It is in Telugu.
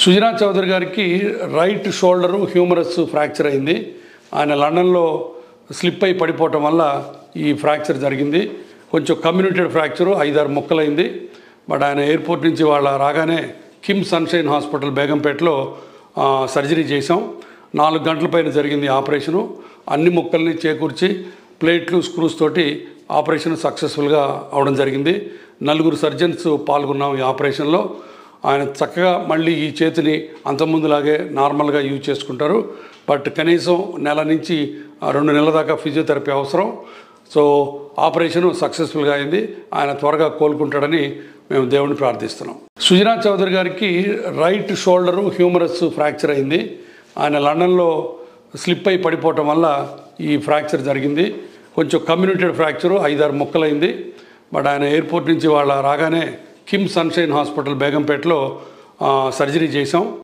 సుజనా చౌదరి గారికి రైట్ షోల్డర్ హ్యూమరస్ ఫ్రాక్చర్ అయింది. ఆయన లండన్లో స్లిప్ అయి పడిపోవటం వల్ల ఈ ఫ్రాక్చర్ జరిగింది. కొంచెం కమ్యూనిటెడ్ ఫ్రాక్చరు 5-6 ముక్కలైంది. బట్ ఆయన ఎయిర్పోర్ట్ నుంచి వాళ్ళ రాగానే కిమ్ సన్షైన్ హాస్పిటల్ బేగంపేటలో సర్జరీ చేసాం. 4 గంటల పైన జరిగింది ఆపరేషను. అన్ని ముక్కల్ని చేకూర్చి ప్లేట్లు స్క్రూస్ తోటి ఆపరేషన్ సక్సెస్ఫుల్గా అవడం జరిగింది. 4 సర్జన్స్ పాల్గొన్నాం ఈ ఆపరేషన్లో. ఆయన చక్కగా మళ్ళీ ఈ చేతిని అంతకుముందులాగే నార్మల్గా యూజ్ చేసుకుంటారు. బట్ కనీసం నెల నుంచి 2 నెలల దాకా ఫిజియోథెరపీ అవసరం. సో ఆపరేషను సక్సెస్ఫుల్గా అయింది. ఆయన త్వరగా కోలుకుంటాడని మేము దేవుడిని ప్రార్థిస్తున్నాం. సుజనా చౌదరి గారికి రైట్ షోల్డరు హ్యూమరస్ ఫ్రాక్చర్ అయింది. ఆయన లండన్లో స్లిప్ అయి పడిపోవటం వల్ల ఈ ఫ్రాక్చర్ జరిగింది. కొంచెం కమ్యూనిటెడ్ ఫ్రాక్చరు 5-6 ముక్కలైంది. బట్ ఆయన ఎయిర్పోర్ట్ నుంచి వాళ్ళ రాగానే కిమ్ సన్షైన్ హాస్పిటల్ బేగంపేటలో సర్జరీ చేసాం.